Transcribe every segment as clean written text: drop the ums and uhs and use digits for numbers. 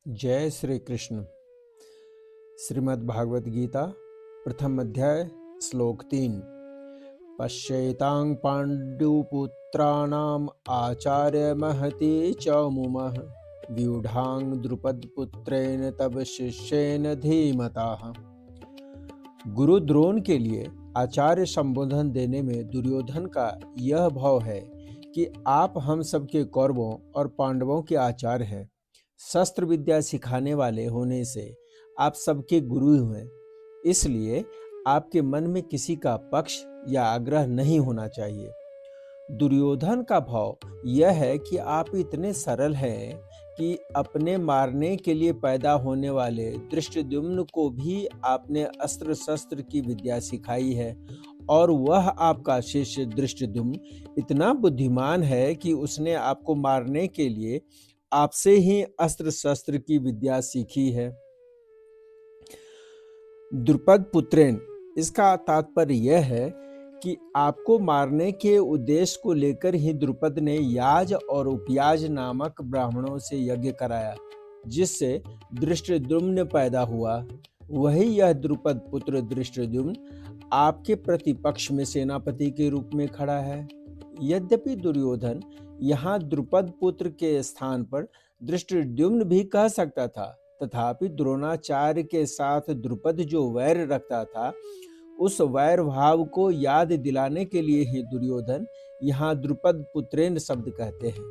जय श्री कृष्ण। श्रीमद् भागवत गीता प्रथम अध्याय श्लोक 3। पश्येतां पाण्डुपुत्राणाम् आचार्य महती च मुमः व्यूढां द्रुपदपुत्रेण तब शिष्येन धीमताः। गुरु द्रोण के लिए आचार्य संबोधन देने में दुर्योधन का यह भाव है कि आप हम सबके कौरवों और पांडवों के आचार्य हैं। शस्त्र विद्या सिखाने वाले होने से आप सबके गुरु हैं, इसलिए आपके मन में किसी का पक्ष या आग्रह नहीं होना चाहिए। दुर्योधन का भाव यह है कि आप इतने सरल हैं कि अपने मारने के लिए पैदा होने वाले धृष्टद्युम्न को भी आपने अस्त्र शस्त्र की विद्या सिखाई है, और वह आपका शिष्य धृष्टद्युम्न इतना बुद्धिमान है कि उसने आपको मारने के लिए आपसे ही अस्त्र शस्त्र की विद्या सीखी है। द्रुपद पुत्रेन, इसका तात्पर्य यह है कि आपको मारने के उद्देश्य को लेकर ही द्रुपद ने याज और उपयाज नामक ब्राह्मणों से यज्ञ कराया, जिससे धृष्टद्युम्न पैदा हुआ। वही यह द्रुपद पुत्र धृष्टद्युम्न आपके प्रतिपक्ष में सेनापति के रूप में खड़ा है। यद्यपि दुर्योधन यहाँ द्रुपद पुत्र के स्थान पर धृष्टद्युम्न भी कह सकता था, तथापि द्रोणाचार्य के साथ द्रुपद जो वैर रखता था, उस वैर भाव को याद दिलाने के लिए ही दुर्योधन यहाँ द्रुपद पुत्रेन शब्द कहते हैं,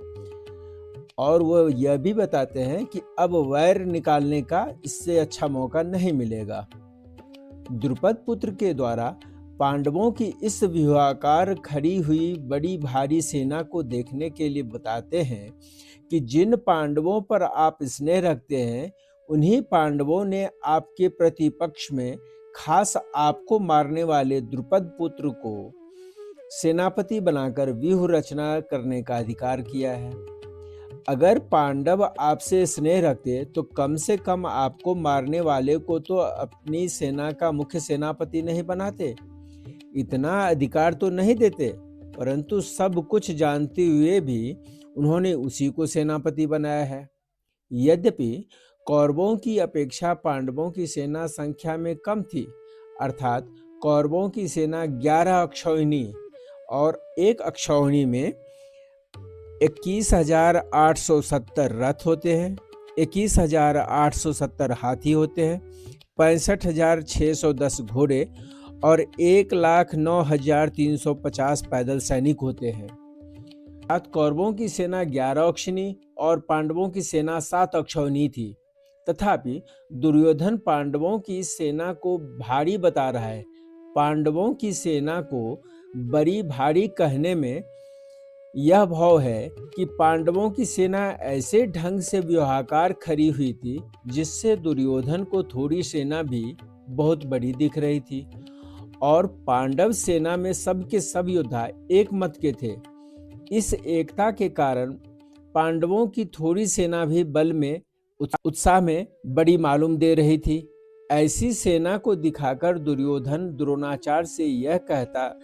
और वह यह भी बताते हैं कि अब वैर निकालने का इससे अच्छा मौका नहीं मिलेगा। द्रुपद पुत्र के द्वारा पांडवों की इस व्यूहाकार खड़ी हुई बड़ी भारी सेना को देखने के लिए बताते हैं कि जिन पांडवों पर आप स्नेह रखते हैं, उन्हीं पांडवों ने आपके प्रतिपक्ष में खास आपको मारने वाले द्रुपद पुत्र को सेनापति बनाकर व्यूह रचना करने का अधिकार किया है। अगर पांडव आपसे स्नेह रखते तो कम से कम आपको मारने वाले को तो अपनी सेना का मुख्य सेनापति नहीं बनाते, इतना अधिकार तो नहीं देते, परंतु सब कुछ जानते हुए भी उन्होंने उसी को सेनापति बनाया है। यद्यपि कौरवों की अपेक्षा पांडवों की सेना संख्या में कम थी, अर्थात कौरवों की सेना 11 अक्षौहिणी और एक अक्षौहिणी में 21,870 रथ होते हैं, 21,870 हाथी होते हैं, 65,610 घोड़े और 1,09,350 पैदल सैनिक होते हैं। कौरवों की सेना 11 अक्षौहिणी और पांडवों की सेना 7 अक्षौहिणी थी। तथापि दुर्योधन पांडवों की सेना को भारी बता रहा है। पांडवों की सेना को बड़ी भारी कहने में यह भाव है कि पांडवों की सेना ऐसे ढंग से व्यूहाकार खड़ी हुई थी, जिससे दुर्योधन को थोड़ी सेना भी बहुत बड़ी दिख रही थी, और पांडव सेना में सब के सब योद्धा एक मत के थे। इस एकता के कारण पांडवों की थोड़ी सेना भी बल में उत्साह में बड़ी मालूम दे रही थी। ऐसी सेना को दिखाकर दुर्योधन द्रोणाचार्य से यह कहता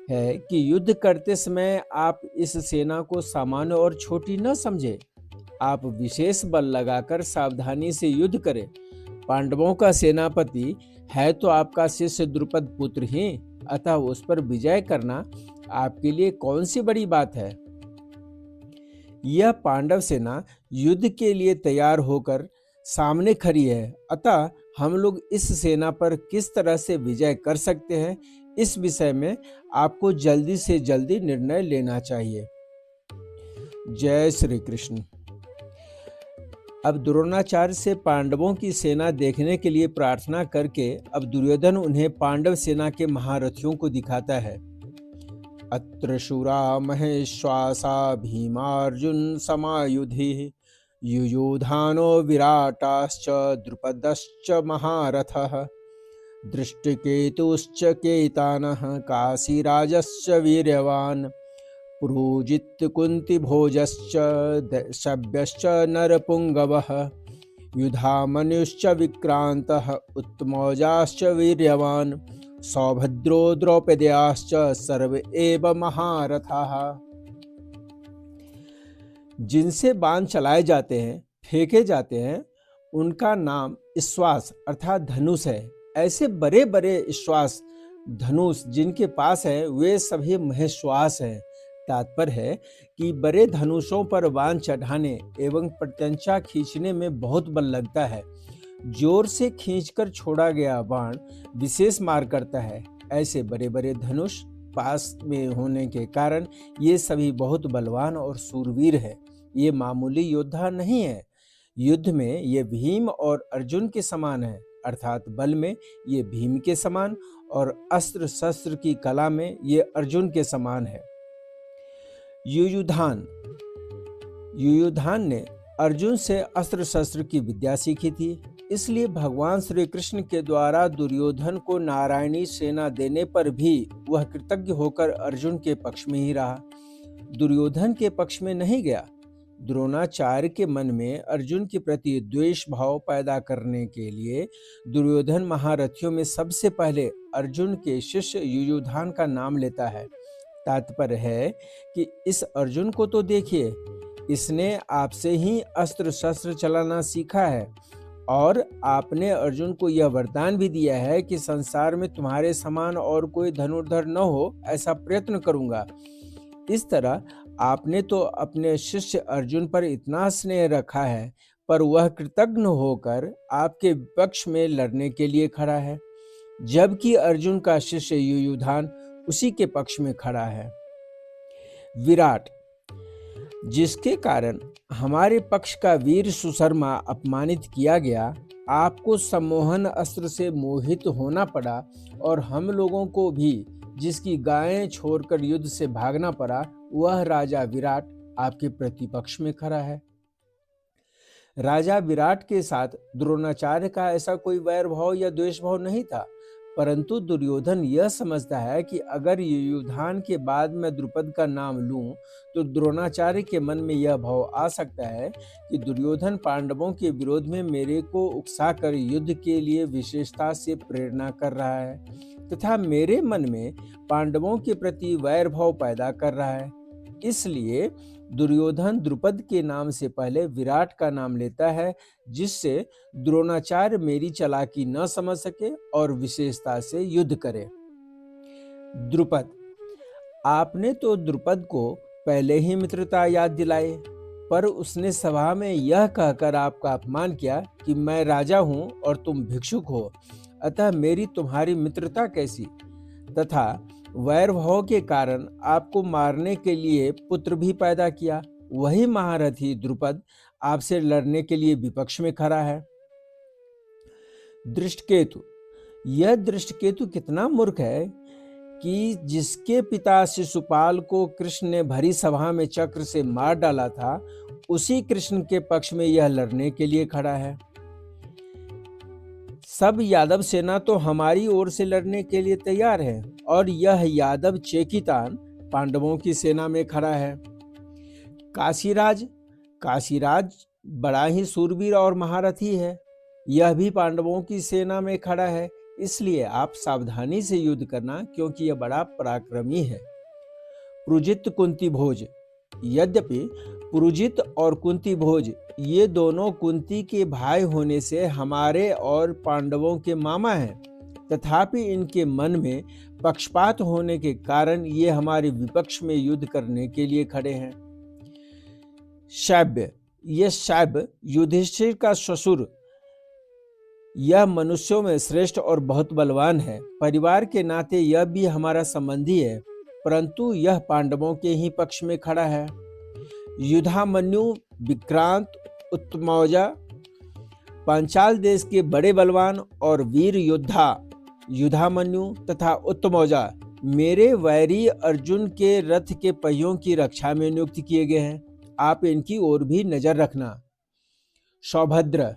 है कि युद्ध करते समय आप इस सेना को सामान्य और छोटी न समझे, आप विशेष बल लगाकर सावधानी से युद्ध करें। पांडवों का सेनापति है तो आपका शिष्य द्रुपद पुत्र ही, अतः उस पर विजय करना आपके लिए कौन सी बड़ी बात है। यह पांडव सेना युद्ध के लिए तैयार होकर सामने खड़ी है, अतः हम लोग इस सेना पर किस तरह से विजय कर सकते हैं, इस विषय में आपको जल्दी से जल्दी निर्णय लेना चाहिए। जय श्री कृष्ण। अब द्रोणाचार्य से पांडवों की सेना देखने के लिए प्रार्थना करके अब दुर्योधन उन्हें पांडव सेना के महारथियों को दिखाता है। अत्र शूरा महेश्वासा भीमार्जुन समायुधि युयुधानो विराटाश्च द्रुपदश्च महारथः दृष्टिकेतुश्च केतानः काशीराजश्च वीर्यवान् पुरोजित कुन्तिभोजश्च शव्यश्च नरपुंगवः युधामन्युश्च विक्रान्तः उत्तमौजाश्च वीर्यवान् सौभद्रो द्रौपद्याश्च सर्व एव महारथाः। जिनसे बाण चलाए जाते हैं, फेंके जाते हैं, उनका नाम श्वास अर्थात धनुष है। ऐसे बड़े बड़े श्वास धनुष जिनके पास है वे सभी महेश्वास हैं। तात्पर्य है कि बड़े धनुषों पर बाण चढ़ाने एवं प्रत्यंचा खींचने में बहुत बल लगता है। जोर से खींचकर छोड़ा गया बाण विशेष मार करता है। ऐसे बड़े बड़े धनुष पास में होने के कारण ये सभी बहुत बलवान और शूरवीर है। ये मामूली योद्धा नहीं है। युद्ध में ये भीम और अर्जुन के समान है, अर्थात बल में ये भीम के समान और अस्त्र शस्त्र की कला में ये अर्जुन के समान है। युयुधान ने अर्जुन से अस्त्र शस्त्र की विद्या सीखी थी, इसलिए भगवान श्री कृष्ण के द्वारा दुर्योधन को नारायणी सेना देने पर भी वह कृतज्ञ होकर अर्जुन के पक्ष में ही रहा, दुर्योधन के पक्ष में नहीं गया। द्रोणाचार्य के मन में अर्जुन के प्रति द्वेष भाव पैदा करने के लिए दुर्योधन महारथियों में सबसे पहले अर्जुन के शिष्य युयुधान का नाम लेता है। तात्पर्य है कि इस अर्जुन को तो देखिए, इसने आपसे ही अस्त्र शस्त्र चलाना सीखा है और आपने अर्जुन को यह वरदान भी दिया है कि संसार में तुम्हारे समान और कोई धनुर्धर न हो, ऐसा प्रयत्न करूंगा। इस तरह आपने तो अपने शिष्य अर्जुन पर इतना स्नेह रखा है, पर वह कृतज्ञ होकर आपके विपक्ष में लड़ने के लिए खड़ा है, जबकि अर्जुन का शिष्य युयुधान उसी के पक्ष में खड़ा है। विराट, जिसके कारण हमारे पक्ष का वीर सुशर्मा अपमानित किया गया, आपको सम्मोहन अस्त्र से मोहित होना पड़ा और हम लोगों को भी जिसकी गायें छोड़कर युद्ध से भागना पड़ा, वह राजा विराट आपके प्रतिपक्ष में खड़ा है। राजा विराट के साथ द्रोणाचार्य का ऐसा कोई वैर भाव या द्वेष भाव नहीं था, परंतु दुर्योधन यह समझता है कि अगर युयुधान के बाद मैं द्रुपद का नाम लूं तो द्रोणाचार्य के मन में यह भाव आ सकता है कि दुर्योधन पांडवों के विरोध में मेरे को उकसाकर युद्ध के लिए विशेषता से प्रेरणा कर रहा है तथा मेरे मन में पांडवों के प्रति वैर भाव पैदा कर रहा है। इसलिए दुर्योधन द्रुपद के नाम से पहले विराट का नाम लेता है, जिससे द्रोणाचार्य मेरी चालाकी न समझ सके और विशेषता से युद्ध करे। द्रुपद, आपने तो द्रुपद को पहले ही मित्रता याद दिलाई, पर उसने सभा में यह कहकर आपका अपमान किया कि मैं राजा हूं और तुम भिक्षुक हो, अतः मेरी तुम्हारी मित्रता कैसी, तथा वैर भाव के कारण आपको मारने के लिए पुत्र भी पैदा किया। वही महारथी द्रुपद आपसे लड़ने के लिए विपक्ष में खड़ा है। दृष्टकेतु, यह दृष्टकेतु कितना मूर्ख है कि जिसके पिता शिशुपाल को कृष्ण ने भरी सभा में चक्र से मार डाला था, उसी कृष्ण के पक्ष में यह लड़ने के लिए खड़ा है। सब यादव सेना तो हमारी ओर से लड़ने के लिए तैयार है और यह यादव चेकितान पांडवों की सेना में खड़ा है। काशीराज बड़ा ही सूरवीर और महारथी है, यह भी पांडवों की सेना में खड़ा है, इसलिए आप सावधानी से युद्ध करना, क्योंकि यह बड़ा पराक्रमी है। पुरुजित कुंती भोज, यद्यपि पुरुजित और कुंती भोज ये दोनों कुंती के भाई होने से हमारे और पांडवों के मामा हैं, तथापि इनके मन में पक्षपात होने के कारण ये हमारे विपक्ष में युद्ध करने के लिए खड़े हैं। शैब्य, यह शैब्य युधिष्ठिर का ससुर, यह मनुष्यों में श्रेष्ठ और बहुत बलवान है। परिवार के नाते यह भी हमारा संबंधी है, परंतु यह पांडवों के ही पक्ष में खड़ा है। युधामन्यु, विक्रांत, उत्तमौजा, पांचाल देश के बड़े बलवान और वीर योद्धा युधामन्यु तथा उत्तमौजा मेरे वैरी अर्जुन के रथ के पहियों की रक्षा में नियुक्त किए गए हैं, आप इनकी ओर भी नजर रखना। सौभद्र,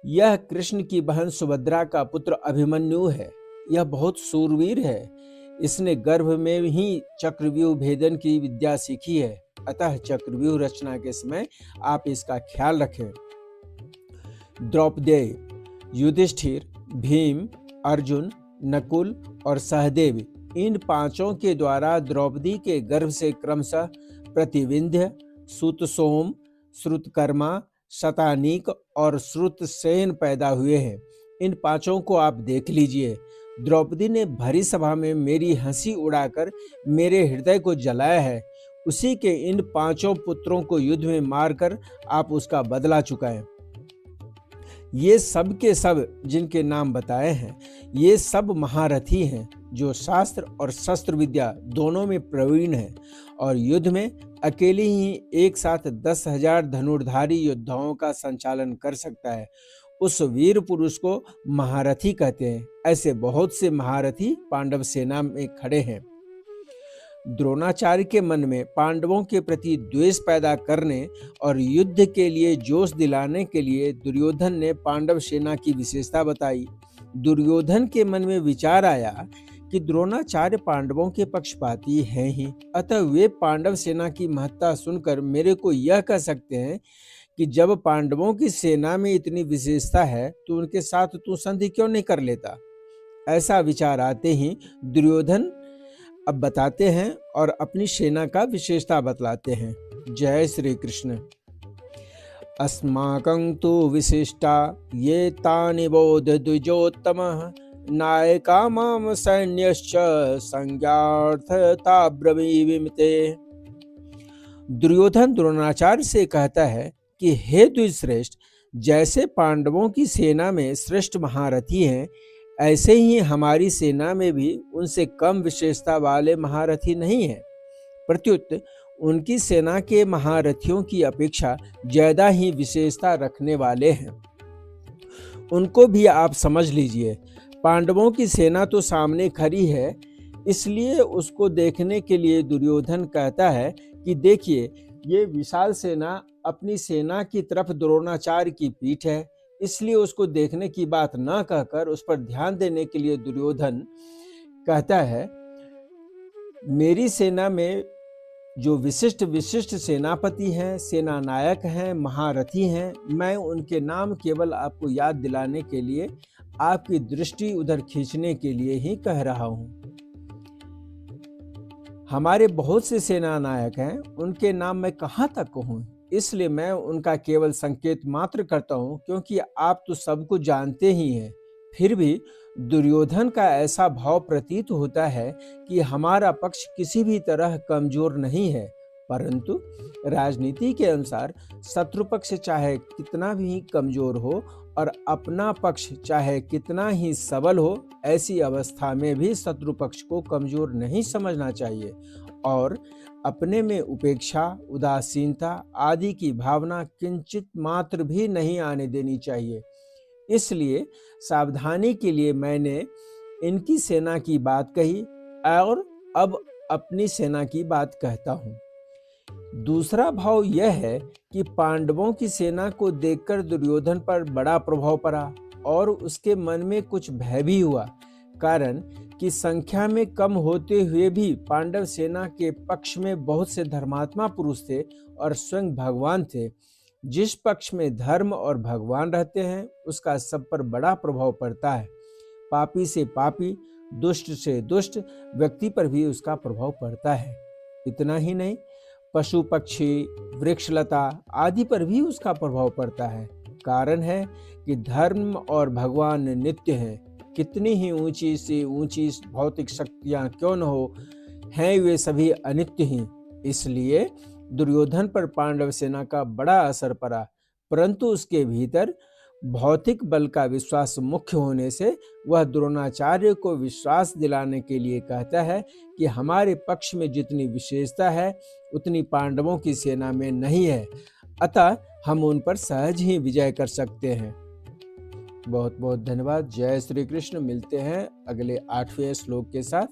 यह कृष्ण की बहन सुभद्रा का पुत्र अभिमन्यु है, यह बहुत सूरवीर है, इसने गर्भ में ही चक्रव्यूह भेदन की विद्या सीखी है, अतः चक्रव्यूह रचना के समय आप इसका ख्याल रखें। द्रौपदेय, युधिष्ठिर, भीम, अर्जुन, नकुल और सहदेव, इन पांचों के द्वारा द्रौपदी के गर्भ से क्रमशः प्रतिविंध्य, सुतसोम, श्रुतकर्मा, शतानीक और श्रुतसेन पैदा हुए हैं। इन पांचों को आप देख लीजिए। द्रौपदी ने भरी सभा में मेरी हंसी उड़ाकर मेरे हृदय को जलाया है। उसी के इन पांचों पुत्रों को युद्ध में मारकर आप उसका बदला चुकाएं। ये सब के सब जिनके नाम बताए हैं, ये सब महारथी हैं जो शास्त्र और शस्त्र विद्या दोनों में प्रवीण हैं और युद्ध में अकेले ही एक साथ 10,000 धनुर्धारी योद्धाओं का संचालन कर सकता है। उस वीर पुरुष को महारथी कहते हैं। ऐसे बहुत से महारथी पांडव सेना में खड़े हैं। द्रोणाचार्य के मन में पांडवों के प्रति द्वेष पैदा करने और युद्ध के लिए जोश दिलाने के लिए दुर्योधन ने पांडव सेना की विशेषता बताई। दुर्योधन के मन में विचार आया कि द्रोणाचार्य पांडवों के पक्षपाती हैं ही, अतः वे पांडव सेना की महत्ता सुनकर मेरे को यह कह सकते हैं कि जब पांडवों की सेना में इतनी विशेषता है तो उनके साथ तू संधि क्यों नहीं कर लेता। ऐसा विचार आते ही दुर्योधन अब बताते हैं और अपनी सेना का विशेषता बतलाते हैं। जय श्री कृष्ण। अस्माकं तु विशिष्टा ये तानि बोध द्विजोत्तमः नायका माम सैन्यश्च संज्ञार्थता ब्रवीमिते। दुर्योधन द्रोणाचार्य से कहता है कि हे द्विजश्रेष्ठ, जैसे पांडवों की सेना में श्रेष्ठ महारथी हैं, ऐसे ही हमारी सेना में भी उनसे कम विशेषता वाले महारथी नहीं हैं। प्रत्युत उनकी सेना के महारथियों की अपेक्षा ज्यादा ही विशेषता रखने वाले हैं। उनको भी आप समझ लीजिए। पांडवों की सेना तो सामने खड़ी है, इसलिए उसको देखने के लिए दुर्योधन कहता है कि देखिए, ये विशाल सेना अपनी सेना की तरफ द्रोणाचार्य की पीठ है, इसलिए उसको देखने की बात न कहकर उस पर ध्यान देने के लिए दुर्योधन कहता है, मेरी सेना में जो विशिष्ट विशिष्ट सेनापति हैं, सेना नायक हैं, महारथी हैं, मैं उनके नाम केवल आपको याद दिलाने के लिए, आपकी दृष्टि उधर खींचने के लिए ही कह रहा हूं। हमारे बहुत से सेना नायक हैं, उनके नाम मैं कहां तक कहूं, इसलिए मैं उनका केवल संकेत मात्र करता हूं, क्योंकि आप तो सबको जानते ही हैं। फिर भी दुर्योधन का ऐसा भाव प्रतीत होता है कि हमारा पक्ष किसी भी तरह कमजोर नहीं है, परंतु राजनीति के अनुसार शत्रु पक्ष चाहे कितना भी कमजोर हो और अपना पक्ष चाहे कितना ही सबल हो, ऐसी अवस्था में भी शत्रु पक्ष को कमजोर नहीं समझना चाहिए और अपने में उपेक्षा, उदासीनता आदि की भावना किंचित मात्र भी नहीं आने देनी चाहिए। इसलिए सावधानी के लिए मैंने इनकी सेना की बात कही और अब अपनी सेना की बात कहता हूँ। दूसरा भाव यह है कि पांडवों की सेना को देखकर दुर्योधन पर बड़ा प्रभाव पड़ा और उसके मन में कुछ भय भी हुआ, कारण कि संख्या में कम होते हुए भी पांडव सेना के पक्ष में बहुत से धर्मात्मा पुरुष थे और स्वयं भगवान थे। जिस पक्ष में धर्म और भगवान रहते हैं, उसका सब पर बड़ा प्रभाव पड़ता है। पापी से पापी, दुष्ट से दुष्ट व्यक्ति पर भी उसका प्रभाव पड़ता है। इतना ही नहीं, पशु पक्षी, वृक्षलता आदि पर भी उसका प्रभाव पड़ता है। कारण है कि धर्म और भगवान नित्य हैं। कितनी ही ऊंची से ऊंची भौतिक शक्तियां क्यों न हो, हैं वे सभी अनित्य ही। इसलिए दुर्योधन पर पांडव सेना का बड़ा असर पड़ा, परंतु उसके भीतर भौतिक बल का विश्वास मुख्य होने से वह द्रोणाचार्य को विश्वास दिलाने के लिए कहता है कि हमारे पक्ष में जितनी विशेषता है उतनी पांडवों की सेना में नहीं है, अतः हम उन पर सहज ही विजय कर सकते हैं। बहुत बहुत धन्यवाद। जय श्री कृष्ण। मिलते हैं अगले 8वें श्लोक के साथ।